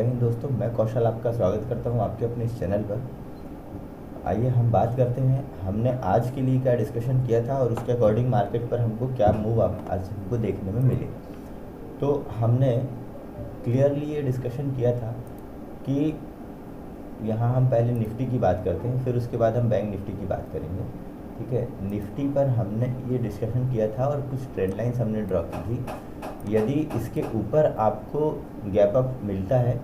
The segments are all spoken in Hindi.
जय हिंद दोस्तों, मैं कौशल आपका स्वागत करता हूं आपके अपने इस चैनल पर। आइए हम बात करते हैं हमने आज के लिए क्या डिस्कशन किया था और उसके अकॉर्डिंग मार्केट पर हमको क्या मूव आज हमको देखने में मिले। तो हमने क्लियरली ये डिस्कशन किया था कि यहाँ हम पहले निफ्टी की बात करते हैं, फिर उसके बाद हम बैंक निफ्टी की बात करेंगे। ठीक है, निफ्टी पर हमने ये डिस्कशन किया था और कुछ ट्रेंड लाइन्स हमने ड्रॉ की थी। यदि इसके ऊपर आपको गैप अप मिलता है,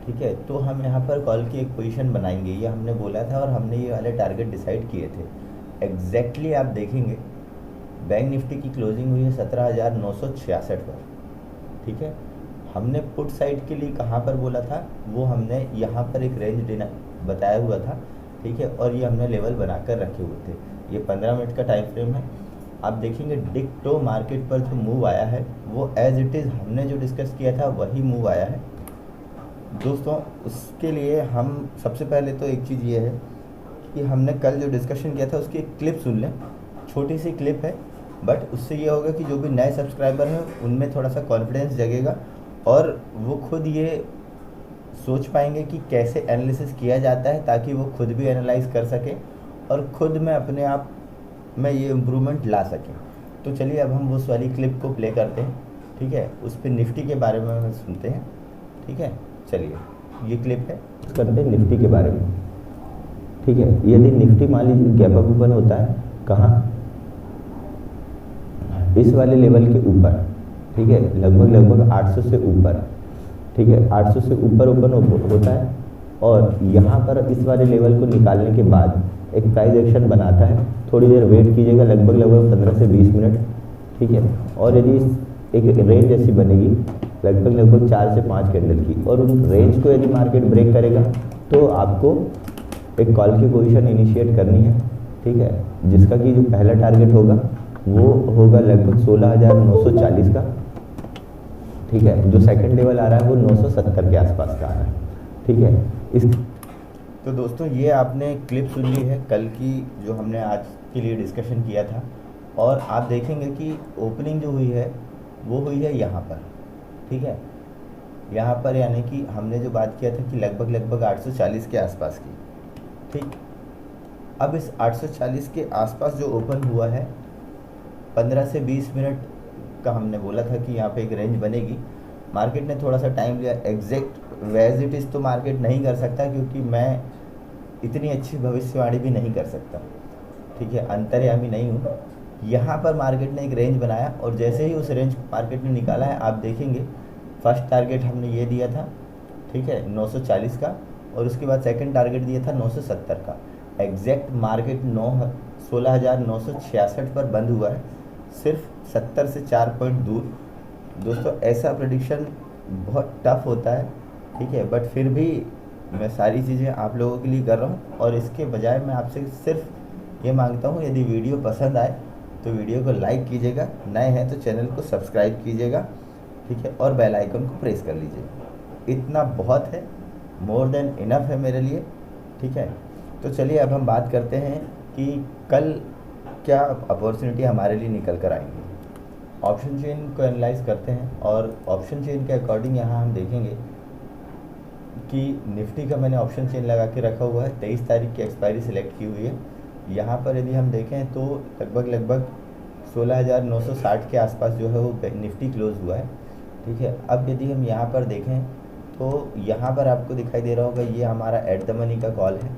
ठीक है, तो हम यहाँ पर कॉल की एक पोजीशन बनाएंगे, ये हमने बोला था और हमने ये वाले टारगेट डिसाइड किए थे। एग्जैक्टली आप देखेंगे बैंक निफ्टी की क्लोजिंग हुई है 17,966 पर। ठीक है, हमने पुट साइड के लिए कहाँ पर बोला था, वो हमने यहाँ पर एक रेंज बताया हुआ था। ठीक है, और ये हमने लेवल बनाकर रखे हुए थे। ये 15 मिनट का टाइम फ्रेम है। आप देखेंगे डिक्टो मार्केट पर जो मूव आया है वो एज इट इज़ हमने जो डिस्कस किया था वही मूव आया है दोस्तों। उसके लिए हम सबसे पहले तो एक चीज़ ये है कि हमने कल जो डिस्कशन किया था उसकी एक क्लिप सुन लें। छोटी सी क्लिप है, बट उससे ये होगा कि जो भी नए सब्सक्राइबर हैं उनमें थोड़ा सा कॉन्फिडेंस जगेगा और वो खुद ये सोच पाएंगे कि कैसे एनालिसिस किया जाता है, ताकि वो खुद भी एनालाइज कर सके और खुद में अपने आप में ये इम्प्रूवमेंट ला सकें। तो चलिए अब हम उस वाली क्लिप को प्ले करते हैं। ठीक है, उस पर निफ्टी के बारे में हम सुनते हैं। ठीक है, चलिए ये क्लिप है, करते हैं निफ्टी के बारे में। ठीक है, यदि निफ्टी मान लीजिए गैप अप ओपन होता है कहाँ, इस वाले लेवल के ऊपर, ठीक है, लगभग 800 से ऊपर। ठीक है, 800 से ऊपर ओपन होता है और यहाँ पर इस वाले लेवल को निकालने के बाद एक प्राइस एक्शन बनाता है। थोड़ी देर वेट कीजिएगा, लगभग 15 से 20 मिनट। ठीक है, और यदि एक रेंज ऐसी बनेगी लगभग 4 से 5 कैंडल की, और उन रेंज को यदि मार्केट ब्रेक करेगा तो आपको एक कॉल की पोजीशन इनिशिएट करनी है। ठीक है, जिसका कि जो पहला टारगेट होगा वो होगा लगभग 16,940 का। ठीक है, जो सेकंड लेवल आ रहा है वो 970 के आसपास का आ रहा है। ठीक है, इस तो दोस्तों ये आपने क्लिप सुन ली है कल की जो हमने आज के लिए डिस्कशन किया था, और आप देखेंगे कि ओपनिंग जो हुई है वो हुई है यहाँ पर। ठीक है, यहाँ पर यानी कि हमने जो बात किया था कि लगभग 840 के आसपास की। ठीक, अब इस 840 के आसपास जो ओपन हुआ है 15 से 20 मिनट का हमने बोला था कि यहाँ पे एक रेंज बनेगी। मार्केट ने थोड़ा सा टाइम लिया, एग्जैक्ट एज इट इज़ तो मार्केट नहीं कर सकता, क्योंकि मैं इतनी अच्छी भविष्यवाणी भी नहीं कर सकता। ठीक है, अंतर्यामी नहीं हूँ। यहाँ पर मार्केट ने एक रेंज बनाया और जैसे ही उस रेंज को मार्केट ने निकाला है, आप देखेंगे फर्स्ट टारगेट हमने ये दिया था, ठीक है, 940 का, और उसके बाद सेकंड टारगेट दिया था 970 का। एग्जैक्ट मार्केट 16,966 पर बंद हुआ है, सिर्फ 70 से 4 पॉइंट दूर। दोस्तों ऐसा प्रेडिक्शन बहुत टफ होता है, ठीक है, बट फिर भी मैं सारी चीज़ें आप लोगों के लिए कर रहा हूँ, और इसके बजाय मैं आपसे सिर्फ ये मांगता हूँ, यदि वीडियो पसंद आए तो वीडियो को लाइक कीजिएगा, नए हैं तो चैनल को सब्सक्राइब कीजिएगा। ठीक है, और बेल आइकन को प्रेस कर लीजिएगा। इतना बहुत है, मोर देन इनफ है मेरे लिए। ठीक है, तो चलिए अब हम बात करते हैं कि कल क्या अपॉर्चुनिटी हमारे लिए निकल कर आएंगी। ऑप्शन चेन को एनालाइज करते हैं, और ऑप्शन चेन के अकॉर्डिंग यहाँ हम देखेंगे कि निफ्टी का मैंने ऑप्शन चेन लगा के रखा हुआ है, 23 तारीख की एक्सपायरी सिलेक्ट की हुई है। यहाँ पर यदि हम देखें तो लगभग 16,960 के आसपास जो है वो निफ्टी क्लोज हुआ है। ठीक है, अब यदि हम यहाँ पर देखें तो यहाँ पर आपको दिखाई दे रहा होगा ये हमारा एट द मनी का कॉल है,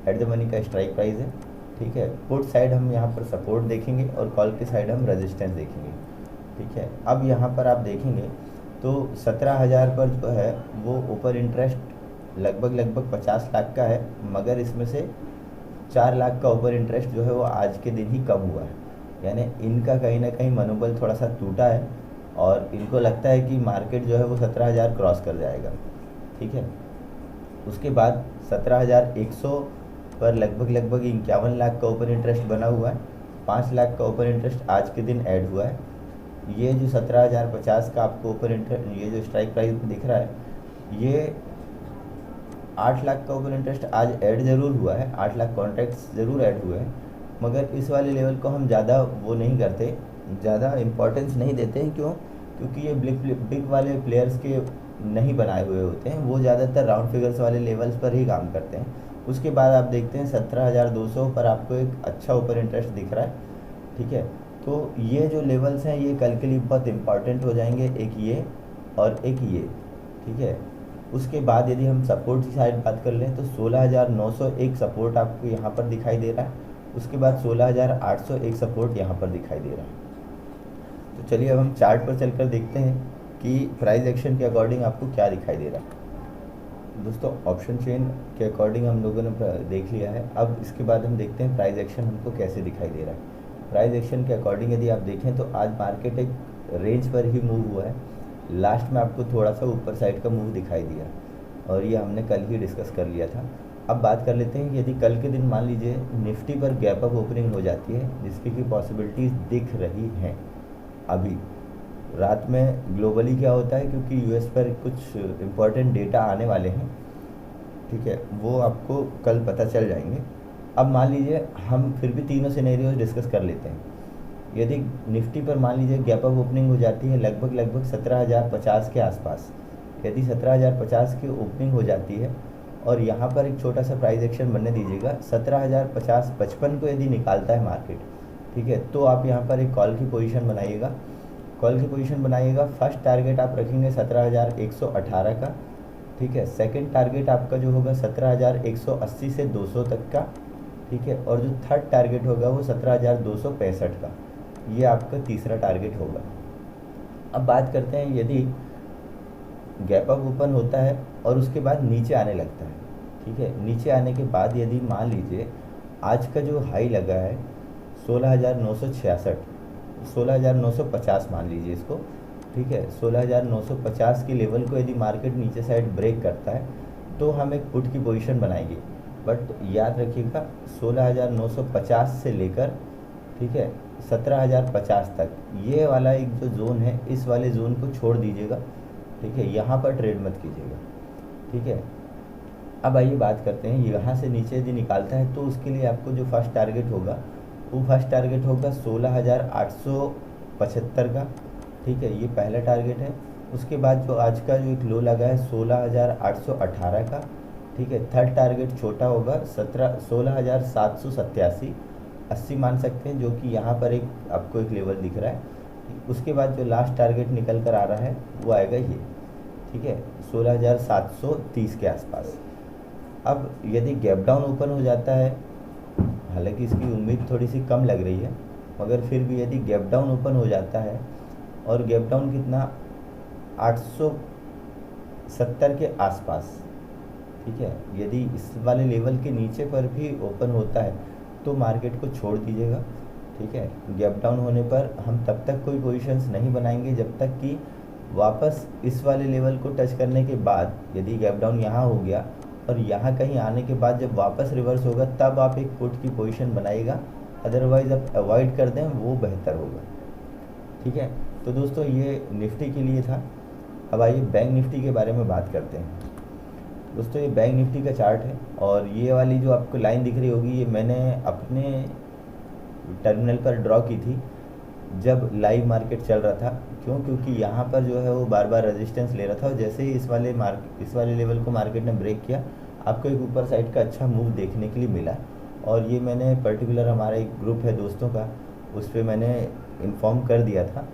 एट द मनी का स्ट्राइक प्राइस है। ठीक है, पुट साइड हम यहाँ पर सपोर्ट देखेंगे और कॉल की साइड हम रेजिस्टेंस देखेंगे। ठीक है, अब यहाँ पर आप देखेंगे तो 17,000 पर जो है वो ऊपर इंटरेस्ट लगभग 50 लाख का है, मगर इसमें से 4 लाख का ऊपर इंटरेस्ट जो है वो आज के दिन ही कम हुआ है। यानी इनका कहीं ना कहीं मनोबल थोड़ा सा टूटा है और इनको लगता है कि मार्केट जो है वो 17,000 क्रॉस कर जाएगा। ठीक है, उसके बाद 17,100 पर लगभग 51 लाख का ऊपर इंटरेस्ट बना हुआ है, 5 लाख का ऊपर इंटरेस्ट आज के दिन ऐड हुआ है। ये जो 17,050 का आपको ऊपर इंटरेस्ट, ये जो स्ट्राइक प्राइस दिख रहा है, ये 8 लाख का ऊपर इंटरेस्ट आज ऐड ज़रूर हुआ है, 8 लाख कॉन्ट्रैक्ट्स ज़रूर ऐड हुए हैं, मगर इस वाले लेवल को हम ज़्यादा वो नहीं करते, ज़्यादा इम्पोर्टेंस नहीं देते हैं। क्यों? क्योंकि ये बिग वाले प्लेयर्स के नहीं बनाए हुए होते हैं, वो ज़्यादातर राउंड फिगर्स वाले लेवल्स पर ही काम करते हैं। उसके बाद आप देखते हैं 17,200 पर आपको एक अच्छा ओपन इंटरेस्ट दिख रहा है, ठीक है। तो ये जो लेवल्स हैं ये कल के लिए बहुत इंपॉर्टेंट हो जाएंगे, एक ये और एक ये, ठीक है। उसके बाद यदि हम सपोर्ट की साइड बात कर लें तो 16,900 एक सपोर्ट आपको यहाँ पर दिखाई दे रहा है, उसके बाद 16,800 एक सपोर्ट यहाँ पर दिखाई दे रहा है। तो चलिए अब हम चार्ट पर चलकर देखते हैं कि प्राइस एक्शन के अकॉर्डिंग आपको क्या दिखाई दे रहा है। दोस्तों ऑप्शन चेन के अकॉर्डिंग हम लोगों ने देख लिया है, अब इसके बाद हम देखते हैं प्राइस एक्शन हमको कैसे दिखाई दे रहा है। प्राइस एक्शन के अकॉर्डिंग यदि आप देखें तो आज मार्केट एक रेंज पर ही मूव हुआ है, लास्ट में आपको थोड़ा सा ऊपर साइड का मूव दिखाई दिया और ये हमने कल ही डिस्कस कर लिया था। अब बात कर लेते हैं कि यदि कल के दिन मान लीजिए निफ्टी पर गैप अप ओपनिंग हो जाती है, जिसकी की पॉसिबिलिटीज़ दिख रही हैं अभी रात में ग्लोबली क्या होता है, क्योंकि यूएस पर कुछ इम्पोर्टेंट डेटा आने वाले हैं, ठीक है, वो आपको कल पता चल जाएंगे। अब मान लीजिए हम फिर भी तीनों सिनेरियोज डिस्कस कर लेते हैं। यदि निफ्टी पर मान लीजिए गैप अप ओपनिंग हो जाती है लगभग 17,050 के आसपास, यदि 17,050 की ओपनिंग हो जाती है और यहाँ पर एक छोटा सा प्राइस एक्शन बनने दीजिएगा, 17,050-55 को यदि निकालता है मार्केट, ठीक है, तो आप यहाँ पर एक कॉल की पोजीशन बनाइएगा। कॉल की पोजीशन बनाइएगा, फर्स्ट टारगेट आप रखेंगे 17,118 का, ठीक है। सेकंड टारगेट आपका जो होगा 17,180 से 200 तक का, ठीक है। और जो थर्ड टारगेट होगा वो 17,265 का, ये आपका तीसरा टारगेट होगा। अब बात करते हैं यदि गैप अप ओपन होता है और उसके बाद नीचे आने लगता है, ठीक है, नीचे आने के बाद यदि मान लीजिए आज का जो हाई लगा है 16,966, 16,950 मान लीजिए इसको, ठीक है, 16,950 के लेवल को यदि मार्केट नीचे साइड ब्रेक करता है तो हम एक पुट की पोजीशन बनाएंगे। बट याद रखिएगा 16,950 से लेकर, ठीक है, 17,050 तक, ये वाला एक जो जोन है, इस वाले जोन को छोड़ दीजिएगा, ठीक है, यहाँ पर ट्रेड मत कीजिएगा, ठीक है। अब आइए बात करते हैं, यहाँ से नीचे यदि निकालता है तो उसके लिए आपको जो फर्स्ट टारगेट होगा वो फर्स्ट टारगेट होगा 16,875 का, ठीक है, ये पहला टारगेट है। उसके बाद जो आज का जो एक लो लगा है 16,818 का, ठीक है, थर्ड टारगेट छोटा होगा 16,787, 80 मान सकते हैं, जो कि यहाँ पर एक आपको एक लेवल दिख रहा है। उसके बाद जो लास्ट टारगेट निकल कर आ रहा है वो आएगा ये, ठीक है, 16,730 के आसपास। अब यदि गैप डाउन ओपन हो जाता है, हालांकि इसकी उम्मीद थोड़ी सी कम लग रही है, मगर फिर भी यदि गैप डाउन ओपन हो जाता है और गैप डाउन कितना 870 के आसपास, ठीक है, यदि इस वाले लेवल के नीचे पर भी ओपन होता है तो मार्केट को छोड़ दीजिएगा, ठीक है। गैप डाउन होने पर हम तब तक कोई पोजीशंस नहीं बनाएंगे जब तक कि वापस इस वाले लेवल को टच करने के बाद, यदि गैप डाउन यहाँ हो गया और यहाँ कहीं आने के बाद जब वापस रिवर्स होगा तब आप एक पुट की पोजीशन बनाइएगा, अदरवाइज़ आप अवॉइड कर दें वो बेहतर होगा, ठीक है। तो दोस्तों ये निफ्टी के लिए था। अब आइए बैंक निफ्टी के बारे में बात करते हैं। दोस्तों ये बैंक निफ्टी का चार्ट है और ये वाली जो आपको लाइन दिख रही होगी ये मैंने अपने टर्मिनल पर ड्रॉ की थी जब लाइव मार्केट चल रहा था। क्यों? क्योंकि यहाँ पर जो है वो बार बार रेजिस्टेंस ले रहा था और जैसे ही इस वाले लेवल को मार्केट ने ब्रेक किया, आपको एक ऊपर साइड का अच्छा मूव देखने के लिए मिला। और ये मैंने पर्टिकुलर हमारा एक ग्रुप है दोस्तों का, उस पर मैंने इन्फॉर्म कर दिया था।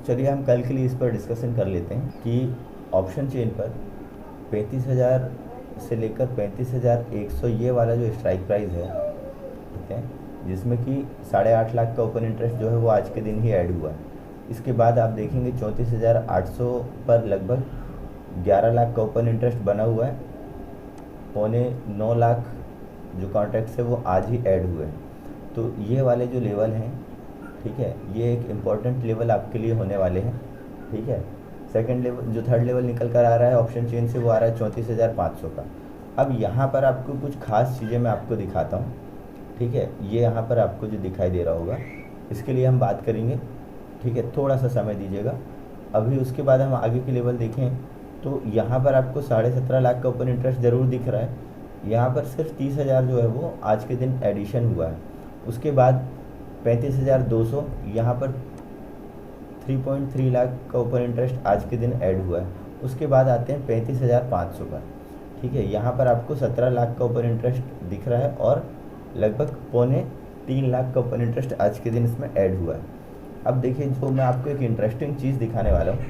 चलिए हम कल के लिए इस पर डिस्कशन कर लेते हैं कि ऑप्शन चेन पर 35,000 से लेकर 35,100 ये वाला जो स्ट्राइक प्राइस है, ठीक है, जिसमें कि 8.5 लाख का ओपन इंटरेस्ट जो है वो आज के दिन ही ऐड हुआ है। इसके बाद आप देखेंगे 34,800 पर लगभग 11 लाख का ओपन इंटरेस्ट बना हुआ है, 8.25 लाख जो कॉन्ट्रैक्ट्स है वो आज ही ऐड हुए हैं। तो ये वाले जो लेवल हैं, ठीक है, ये एक इम्पॉर्टेंट लेवल आपके लिए होने वाले हैं, ठीक है। सेकंड लेवल, जो थर्ड लेवल निकल कर आ रहा है ऑप्शन चेन से, वो आ रहा है 34,500 का। अब यहाँ पर आपको कुछ खास चीज़ें मैं आपको दिखाता हूँ, ठीक है। ये यहाँ पर आपको जो दिखाई दे रहा होगा इसके लिए हम बात करेंगे, ठीक है, थोड़ा सा समय दीजिएगा अभी। उसके बाद हम आगे के लेवल देखें तो यहाँ पर आपको 17.5 लाख का ओपन इंटरेस्ट ज़रूर दिख रहा है। यहाँ पर सिर्फ 30,000 जो है वो आज के दिन एडिशन हुआ है। उसके बाद 35,200, यहाँ पर 3.3 लाख का ओपन इंटरेस्ट आज के दिन ऐड हुआ है। उसके बाद आते हैं 35,500 पर, ठीक है। यहाँ पर आपको 17 लाख का ओपन इंटरेस्ट दिख रहा है और लगभग 2.25 लाख का ओपन इंटरेस्ट आज के दिन इसमें ऐड हुआ है। अब देखिए, जो मैं आपको एक इंटरेस्टिंग चीज़ दिखाने वाला हूँ,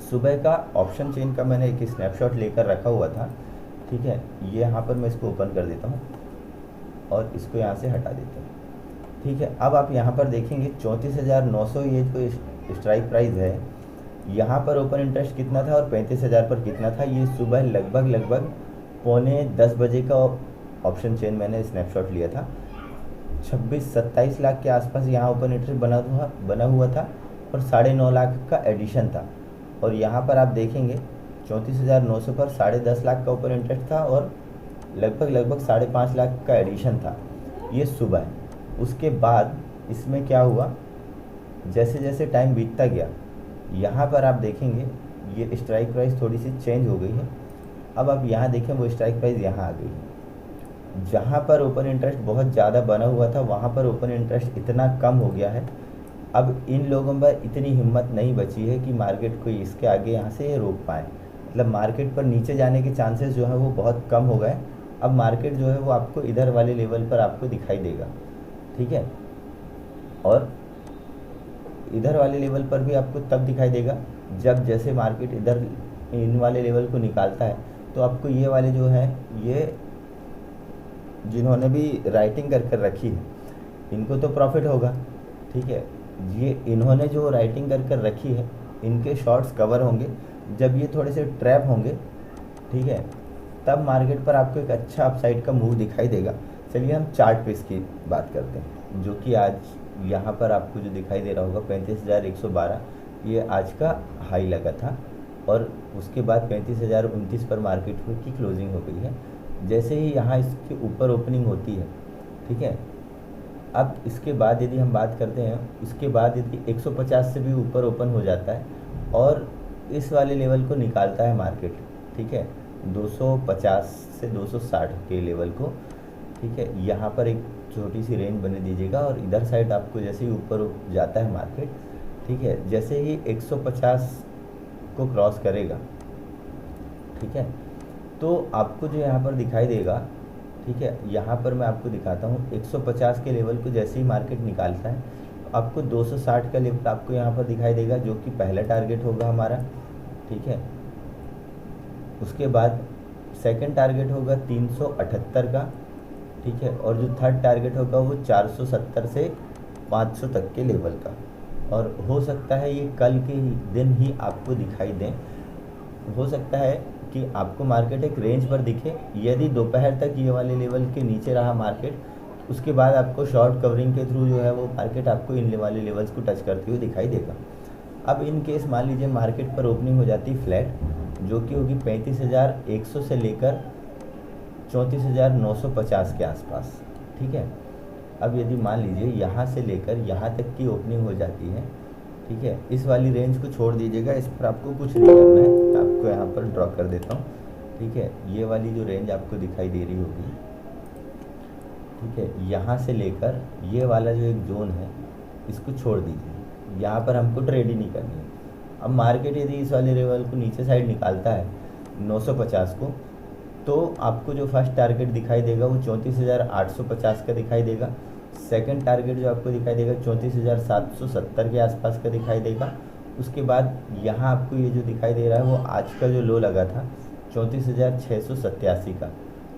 सुबह का ऑप्शन चेन का मैंने एक स्नैपशॉट लेकर रखा हुआ था, ठीक है। ये यहाँ पर मैं इसको ओपन कर देता हूँ और इसको यहाँ से हटा देता हूँ, ठीक है। अब आप यहाँ पर देखेंगे 34,900 ये जो स्ट्राइक प्राइस है, यहाँ पर ओपन इंटरेस्ट कितना था और 35,000 पर कितना था। ये सुबह लगभग 9:45 बजे का ऑप्शन चेन मैंने स्नैपशॉट लिया था। 26-27 लाख के आसपास यहाँ ओपन इंटरेस्ट बना हुआ था और 9.5 लाख का एडिशन था। और यहाँ पर आप देखेंगे 34,900 पर 10.5 लाख का ओपन इंटरेस्ट था और लगभग 5.5 लाख का एडिशन था, ये सुबह। उसके बाद इसमें क्या हुआ, जैसे जैसे टाइम बीतता गया, यहाँ पर आप देखेंगे ये स्ट्राइक प्राइस थोड़ी सी चेंज हो गई है। अब आप यहाँ देखें, वो स्ट्राइक प्राइस यहाँ आ गई है। जहाँ पर ओपन इंटरेस्ट बहुत ज़्यादा बना हुआ था, वहाँ पर ओपन इंटरेस्ट इतना कम हो गया है। अब इन लोगों पर इतनी हिम्मत नहीं बची है कि मार्केट को इसके आगे यहाँ से रोक पाए। मतलब मार्केट पर नीचे जाने के चांसेस जो है वो बहुत कम हो गए। अब मार्केट जो है वो आपको इधर वाले लेवल पर आपको दिखाई देगा, ठीक है। और इधर वाले लेवल पर भी आपको तब दिखाई देगा जब जैसे मार्केट इधर इन वाले लेवल को निकालता है, तो आपको ये वाले जो है, ये जिन्होंने भी राइटिंग कर रखी है इनको तो प्रॉफिट होगा, ठीक है। ये इन्होंने जो राइटिंग कर रखी है, इनके शॉर्ट्स कवर होंगे जब ये थोड़े से ट्रैप होंगे, ठीक है। तब मार्केट पर आपको एक अच्छा अपसाइड का मूव दिखाई देगा। चलिए हम चार्ट पे इसकी बात करते हैं, जो कि आज यहाँ पर आपको जो दिखाई दे रहा होगा 35,112, ये आज का हाई लगा था और उसके बाद 35,029 पर मार्केट की क्लोजिंग हो गई है। जैसे ही यहाँ इसके ऊपर ओपनिंग होती है, ठीक है। अब इसके बाद यदि हम बात करते हैं, इसके बाद यदि 150 से भी ऊपर ओपन हो जाता है और इस वाले लेवल को निकालता है मार्केट, ठीक है, 250 से 260 के लेवल को, ठीक है। यहाँ पर एक छोटी सी रेंज बने दीजिएगा और इधर साइड आपको जैसे ही ऊपर जाता है मार्केट, ठीक है, जैसे ही 150 को क्रॉस करेगा, ठीक है, तो आपको जो यहाँ पर दिखाई देगा, ठीक है, यहाँ पर मैं आपको दिखाता हूँ 150 के लेवल को जैसे ही मार्केट निकालता है, आपको 260 का लेवल आपको यहाँ पर दिखाई देगा, जो कि पहला टारगेट होगा हमारा, ठीक है। उसके बाद सेकंड टारगेट होगा 378 का, ठीक है। और जो थर्ड टारगेट होगा वो 470 से 500 तक के लेवल का। और हो सकता है ये कल के दिन ही आपको दिखाई दें, हो सकता है कि आपको मार्केट एक रेंज पर दिखे। यदि दोपहर तक ये वाले लेवल के नीचे रहा मार्केट, उसके बाद आपको शॉर्ट कवरिंग के थ्रू जो है वो मार्केट आपको इन वाले लेवल्स को टच करते हुए दिखाई देगा। अब इन केस मान लीजिए मार्केट पर ओपनिंग हो जाती फ्लैट, जो कि होगी 35,100 से लेकर 34,950 के आसपास, ठीक है। अब यदि मान लीजिए यहाँ से लेकर यहाँ तक की ओपनिंग हो जाती है, ठीक है, इस वाली रेंज को छोड़ दीजिएगा, इस पर आपको कुछ नहीं करना है। मैं आपको यहाँ पर ड्रॉ कर देता हूँ, ठीक है। ये वाली जो रेंज आपको दिखाई दे रही होगी, ठीक है, यहाँ से लेकर ये वाला जो एक जोन है इसको छोड़ दीजिए, यहाँ पर हमको ट्रेड ही नहीं करनी है। अब मार्केट यदि इस वाले लेवल को नीचे साइड निकालता है 950 को, तो आपको जो फर्स्ट टारगेट दिखाई देगा वो 34,850 का दिखाई देगा। सेकंड टारगेट जो आपको दिखाई देगा 34,770 के आसपास का दिखाई देगा। उसके बाद यहाँ आपको ये जो दिखाई दे रहा है वो आज का जो लो लगा था 34,687 का,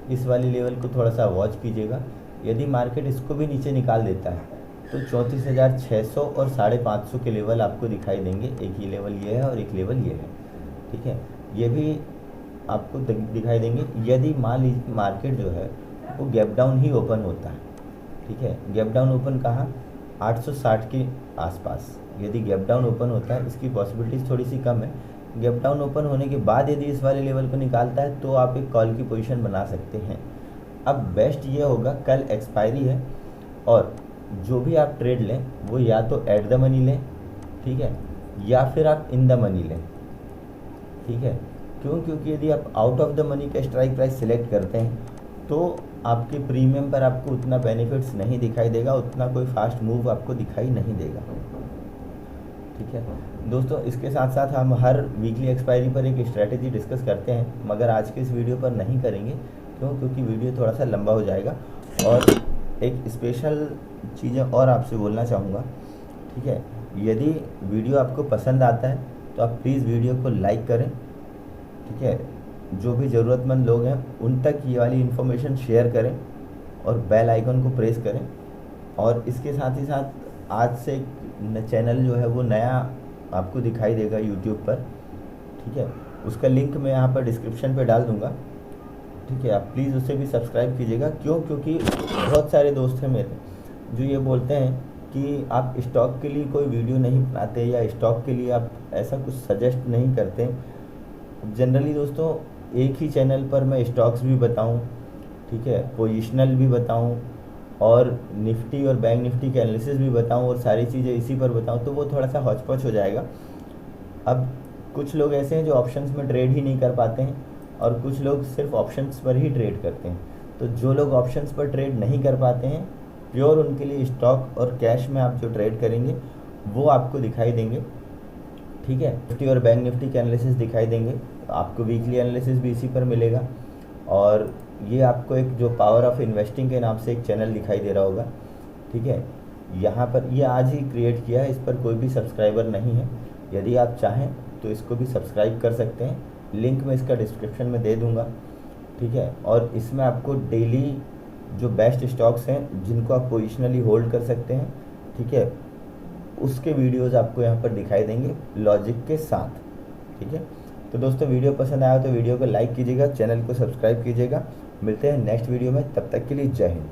इस वाले लेवल को थोड़ा सा वॉच कीजिएगा। यदि मार्केट इसको भी नीचे निकाल देता है तो 34,600 और 550 के लेवल आपको दिखाई देंगे। एक ही लेवल ये है और एक लेवल ये है, ठीक है, ये भी आपको दिखाई देंगे। यदि मान लीजिए मार्केट जो है वो गैप डाउन ही ओपन होता है, ठीक है, गैप डाउन ओपन कहाँ, 860 के आसपास यदि गैप डाउन ओपन होता है, इसकी पॉसिबिलिटीज़ थोड़ी सी कम है। गैप डाउन ओपन होने के बाद यदि इस वाले लेवल को निकालता है तो आप एक कॉल की पोजीशन बना सकते हैं। अब बेस्ट ये होगा, कल एक्सपायरी है और जो भी आप ट्रेड लें वो या तो एट द मनी लें, ठीक है, या फिर आप इन द मनी लें, ठीक है। क्यों? क्योंकि यदि आप आउट ऑफ द मनी का स्ट्राइक प्राइस सिलेक्ट करते हैं तो आपके प्रीमियम पर आपको उतना बेनिफिट्स नहीं दिखाई देगा, उतना कोई फास्ट मूव आपको दिखाई नहीं देगा। ठीक है दोस्तों, इसके साथ साथ हम हर वीकली एक्सपायरी पर एक स्ट्रैटेजी डिस्कस करते हैं, मगर आज के इस वीडियो पर नहीं करेंगे। क्यों? क्योंकि वीडियो थोड़ा सा लंबा हो जाएगा। और एक स्पेशल चीज़ें और आपसे बोलना चाहूँगा, ठीक है। यदि वीडियो आपको पसंद आता है तो आप प्लीज़ वीडियो को लाइक करें, ठीक है। जो भी ज़रूरतमंद लोग हैं उन तक ये वाली इन्फॉर्मेशन शेयर करें और बेल आइकन को प्रेस करें। और इसके साथ ही साथ आज से चैनल जो है वो नया आपको दिखाई देगा यूट्यूब पर, ठीक है। उसका लिंक मैं यहाँ पर डिस्क्रिप्शन पे डाल दूँगा, ठीक है। आप प्लीज़ उसे भी सब्सक्राइब कीजिएगा। क्यों? क्योंकि बहुत सारे दोस्त हैं मेरे जो ये बोलते हैं कि आप स्टॉक के लिए कोई वीडियो नहीं बनाते या स्टॉक के लिए आप ऐसा कुछ सजेस्ट नहीं करते। जनरली दोस्तों एक ही चैनल पर मैं स्टॉक्स भी बताऊं, ठीक है, पोजिशनल भी बताऊं और निफ्टी और बैंक निफ्टी के एनालिसिस भी बताऊं और सारी चीज़ें इसी पर बताऊं, तो वो थोड़ा सा हौच-पौच हो जाएगा। अब कुछ लोग ऐसे हैं जो ऑप्शंस में ट्रेड ही नहीं कर पाते हैं और कुछ लोग सिर्फ ऑप्शंस पर ही ट्रेड करते हैं। तो जो लोग ऑप्शंस पर ट्रेड नहीं कर पाते हैं, प्योर उनके लिए स्टॉक और कैश में आप जो ट्रेड करेंगे वो आपको दिखाई देंगे, ठीक है। निफ्टी और बैंक निफ्टी के एनालिसिस दिखाई देंगे, आपको वीकली एनालिसिस भी इसी पर मिलेगा। और ये आपको एक जो पावर ऑफ इन्वेस्टिंग के नाम से एक चैनल दिखाई दे रहा होगा, ठीक है। यहाँ पर ये आज ही क्रिएट किया है, इस पर कोई भी सब्सक्राइबर नहीं है। यदि आप चाहें तो इसको भी सब्सक्राइब कर सकते हैं, लिंक मैं इसका डिस्क्रिप्शन में दे दूँगा, ठीक है। और इसमें आपको डेली जो बेस्ट स्टॉक्स हैं जिनको आप पोजिशनली होल्ड कर सकते हैं, ठीक है, उसके वीडियोज़ आपको यहाँ पर दिखाई देंगे लॉजिक के साथ, ठीक है। तो दोस्तों वीडियो पसंद आया तो वीडियो को लाइक कीजिएगा, चैनल को सब्सक्राइब कीजिएगा। मिलते हैं नेक्स्ट वीडियो में, तब तक के लिए जय हिंद।